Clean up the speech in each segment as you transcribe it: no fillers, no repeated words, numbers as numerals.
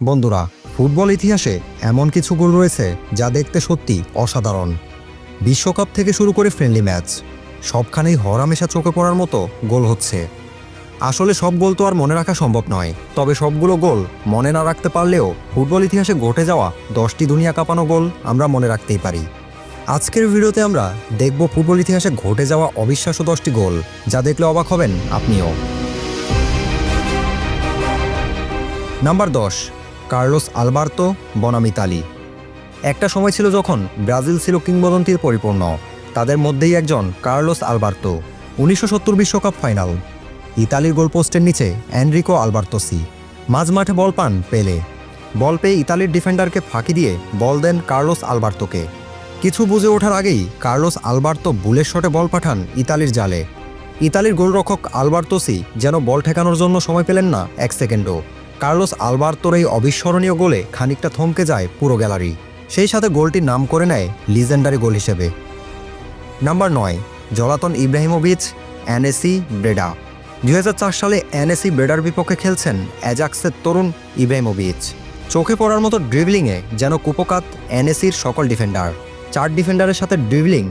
বন্ধুরা, ফুটবল ইতিহাসে এমন কিছু গোল রয়েছে যা দেখতে সত্যি অসাধারণ। বিশ্বকাপ থেকে শুরু করে ফ্রেন্ডলি ম্যাচ, সবখানেই হরামেশা চোখে পড়ার মতো গোল হচ্ছে। আসলে সব গোল তো আর মনে রাখা সম্ভব নয়, তবে সবগুলো গোল মনে না রাখতে পারলেও ফুটবল ইতিহাসে ঘটে যাওয়া 10টি দুনিয়া কাঁপানো গোল আমরা মনে রাখতেই পারি। আজকের ভিডিওতে আমরা দেখব ফুটবল ইতিহাসে ঘটে যাওয়া অবিশ্বাস্য 10টি গোল, যা দেখলে অবাক হবেন আপনিও। নাম্বার 10, কার্লোস আলবার্তো বনাম ইতালি। একটা সময় ছিল যখন ব্রাজিল ছিল কিংবদন্তির পরিপূর্ণ। তাদের মধ্যেই একজন কার্লোস আলবার্তো। 1970 বিশ্বকাপ ফাইনাল। ইতালির গোলপোস্টের নিচে এনরিকো আলবার্তোসি। মাঝমাঠে বল পান পেলে। বল পেয়ে ইতালির ডিফেন্ডারকে ফাঁকি দিয়ে বল দেন কার্লোস আলবার্তোকে। কিছু বুঝে ওঠার আগেই কার্লোস আলবার্তো বুলেট শটে বল পাঠান ইতালির জালে। ইতালির গোলরক্ষক আলবার্তোসি যেন বল ঠেকানোর জন্য সময় পেলেন না এক সেকেন্ডও। কার্লোস আলবার্তোর এই অবিস্মরণীয় গোলে খানিকটা থমকে যায় পুরো গ্যালারি। সেই সাথে গোলটির নাম করে নেয় লিজেন্ডারি গোল হিসেবে। Number 9, Zlatan Ibrahimovic NAC Breda. 2004 সালে এনএসি ব্রেডার বিপক্ষে খেলছেন অ্যাজাক্সের তরুণ ইব্রাহিমোভিচ। চোখে পড়ার মতো ড্রিবলিংয়ে যেন কুপোকাত এনএসির সকল ডিফেন্ডার। 4 ডিফেন্ডারের সাথে ড্রিবলিং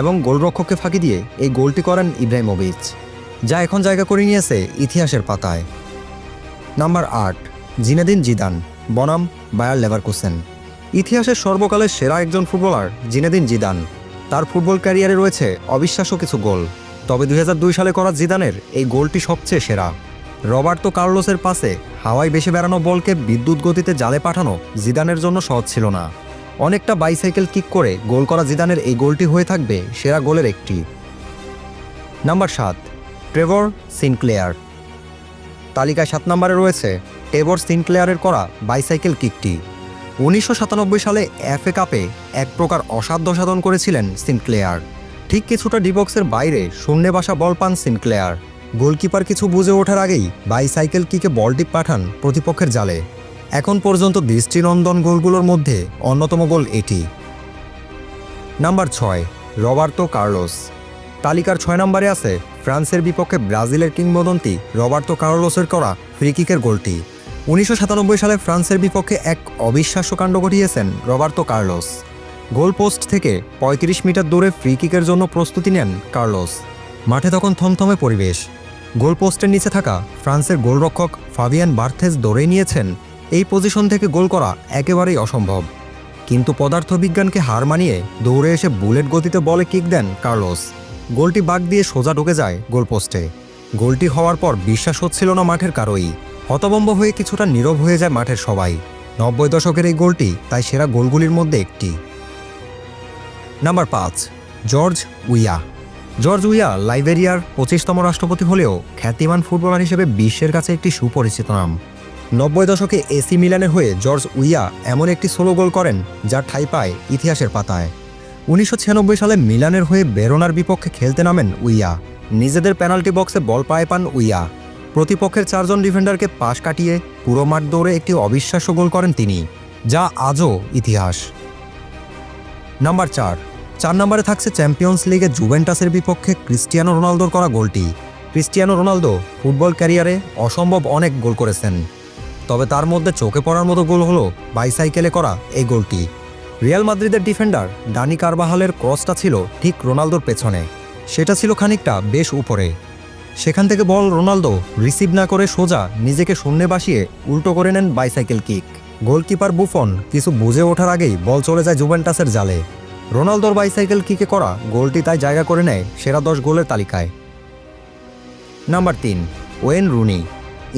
এবং গোলরক্ষককে ফাঁকি দিয়ে এই গোলটি করেন ইব্রাহিমোভিচ, যা এখন জায়গা করে নিয়েছে ইতিহাসের পাতায়। নাম্বার 8, জিনেদিন জিদান বনাম বায়ার লেভারকুসেন। ইতিহাসের সর্বকালের সেরা একজন ফুটবলার জিনেদিন জিদান। তার ফুটবল ক্যারিয়ারে রয়েছে অবিশ্বাস্য কিছু গোল, তবে 2002 সালে করা জিদানের এই গোলটি সবচেয়ে সেরা। রবার্তো কার্লোসের পাসে হাওয়ায় বেশি বেড়ানো বলকে বিদ্যুৎ গতিতে জালে পাঠানো জিদানের জন্য সহজ ছিল না। অনেকটা বাইসাইকেল কিক করে গোল করা জিদানের এই গোলটি হয়ে থাকবে সেরা গোলের একটি। Number 7, Trevor Sinclair. তালিকায় 7 নম্বরে রয়েছে ট্রেভর সিনক্লেয়ারের করা বাইসাইকেল কিকটি। 1997 সালে এফএ কাপে এক প্রকার অসাধ্য সাধন করেছিলেন সিনক্লেয়ার। ঠিক কিছুটা ডিবক্সের বাইরে শূন্যে বাসা বল পান সিনক্লেয়ার। গোলকিপার কিছু বুঝে ওঠার আগেই বাইসাইকেল কিকে বলটি পাঠান প্রতিপক্ষের জালে। এখন পর্যন্ত দৃষ্টিনন্দন গোলগুলোর মধ্যে অন্যতম গোল এটি। Number 6, Roberto Carlos. তালিকার 6 নম্বরে আছে ফ্রান্সের বিপক্ষে ব্রাজিলের কিংবদন্তি রবার্তো কার্লোসের করা ফ্রিকিকের গোলটি। 1997 সালে ফ্রান্সের বিপক্ষে এক অবিশ্বাস্য কাণ্ড ঘটিয়েছেন রবার্তো কার্লোস। গোল পোস্ট থেকে 35 মিটার দূরে ফ্রিকিকের জন্য প্রস্তুতি নেন কার্লোস। মাঠে তখন থমথমে পরিবেশ। গোল পোস্টের নিচে থাকা ফ্রান্সের গোলরক্ষক ফাবিয়ান বার্থেজ ধরে নিয়েছেন এই পজিশন থেকে গোল করা একেবারেই অসম্ভব। কিন্তু পদার্থবিজ্ঞানকে হার মানিয়ে দৌড়ে এসে বুলেট গতিতে বলে কিক দেন কার্লোস। গোলটি বাগ দিয়ে সোজা ঢুকে যায় গোলপোস্টে। গোলটি হওয়ার পর বিশ্বাস হচ্ছিল না মাঠের কারোই। হতভম্ব হয়ে কিছুটা নীরব হয়ে যায় মাঠের সবাই। 90 দশকের এই গোলটি তাই সেরা গোলগুলির মধ্যে একটি। Number 5, George Weah. George Weah লাইবেরিয়ার 25তম রাষ্ট্রপতি হলেও খ্যাতিমান ফুটবলার হিসেবে বিশ্বের কাছে একটি সুপরিচিত নাম। 90 দশকে এসি মিলানের হয়ে জর্জ উইয়া এমন একটি সোলো গোল করেন যা ঠাঁই পায় ইতিহাসের পাতায়। 1996 সালে মিলানের হয়ে বেরোনার বিপক্ষে খেলতে নামেন উইয়া। নিজেদের পেনাল্টি বক্সে বল পায়ে পান উইয়া। প্রতিপক্ষের 4 জন ডিফেন্ডারকে পাশ কাটিয়ে পুরো মাঠ দৌড়ে একটি অবিশ্বাস্য গোল করেন তিনি, যা আজও ইতিহাস। নাম্বার 4 নম্বরে থাকছে চ্যাম্পিয়ন্স লিগে জুভেন্টাসের বিপক্ষে ক্রিস্টিয়ানো রোনালদোর করা গোলটি। ক্রিস্টিয়ানো রোনালদো ফুটবল ক্যারিয়ারে অসম্ভব অনেক গোল করেছেন, তবে তার মধ্যে চোখে পড়ার মতো গোল হলো বাইসাইকেলে করা এই গোলটি। রিয়াল মাদ্রিদের ডিফেন্ডার ডানি কারবাহালের ক্রসটা ছিল ঠিক রোনালদোর পেছনে। সেটা ছিল খানিকটা বেশ উপরে। সেখান থেকে বল রোনালদো রিসিভ না করে সোজা নিজেকে শূন্যে বাসিয়ে উল্টো করে নেন বাইসাইকেল কিক। গোলকিপার বুফন কিছু বুঝে ওঠার আগেই বল চলে যায় জুভেন্টাসের জালে। রোনালদোর বাইসাইকেল কিকে করা গোলটি তাই জায়গা করে নেয় সেরা 10 গোলের তালিকায়। Number 3, Wayne Rooney.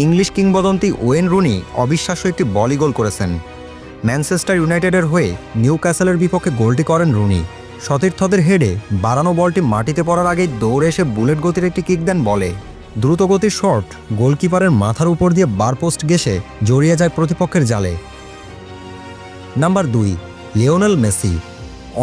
ইংলিশ কিংবদন্তি ওয়েন রুনি অবিশ্বাস্য একটি বলই গোল করেছেন। ম্যানচেস্টার ইউনাইটেডের হয়ে নিউক্যাসলের বিপক্ষে গোলটি করেন রুনি। সতীর্থদের হেডে বাড়ানো বলটি মাটিতে পড়ার আগেই দৌড়ে এসে বুলেট গতির একটি কিক দেন বলে। দ্রুত গতির শট গোলকিপারের মাথার উপর দিয়ে বার পোস্ট ঘেঁষে জড়িয়ে যায় প্রতিপক্ষের জালে। Number 2, Lionel Messi.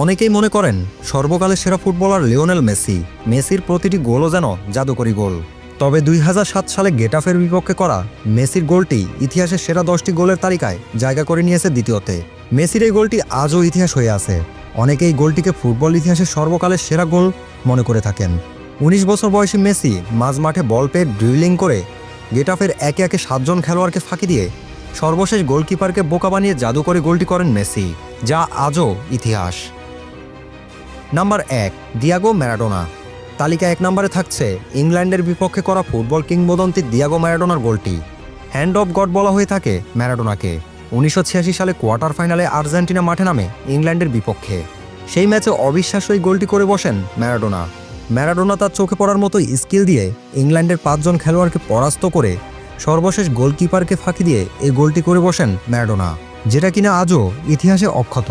অনেকেই মনে করেন সর্বকালের সেরা ফুটবলার লিওনেল মেসি। মেসির প্রতিটি গোলও যেন জাদুকরী গোল। তবে 2007 সালে গেটাফের বিপক্ষে করা মেসির গোলটি ইতিহাসের সেরা 10টি গোলের তালিকায় জায়গা করে নিয়েছে দ্বিতীয়তে। মেসির এই গোলটি আজও ইতিহাস হয়ে আছে। অনেকেই গোলটিকে ফুটবল ইতিহাসের সর্বকালের সেরা গোল মনে করে থাকেন। 19 বছর বয়সী মেসি মাঝমাঠে বল পেয়ে ড্রিবলিং করে গেটাফের একে একে 7 জন খেলোয়াড়কে ফাঁকি দিয়ে সর্বশেষ গোলকিপারকে বোকা বানিয়ে জাদু করে গোলটি করেন মেসি, যা আজও ইতিহাস। Number 1, Diego Maradona. তালিকা 1 নম্বরে থাকছে ইংল্যান্ডের বিপক্ষে করা ফুটবল কিংবদন্তি দিয়াগো ম্যারাডোনার গোলটি। হ্যান্ড অফ গড বলা হয়ে থাকে ম্যারাডোনাকে। 1986 সালে কোয়ার্টার ফাইনালে আর্জেন্টিনা মাঠে নামে ইংল্যান্ডের বিপক্ষে। সেই ম্যাচে অবিশ্বাস্য এই গোলটি করে বসেন ম্যারাডোনা। ম্যারাডোনা তার চোখে পড়ার মতো স্কিল দিয়ে ইংল্যান্ডের 5 জন খেলোয়াড়কে পরাস্ত করে সর্বশেষ গোলকিপারকে ফাঁকি দিয়ে এই গোলটি করে বসেন ম্যারাডোনা, যেটা কিনা আজও ইতিহাসে অক্ষত।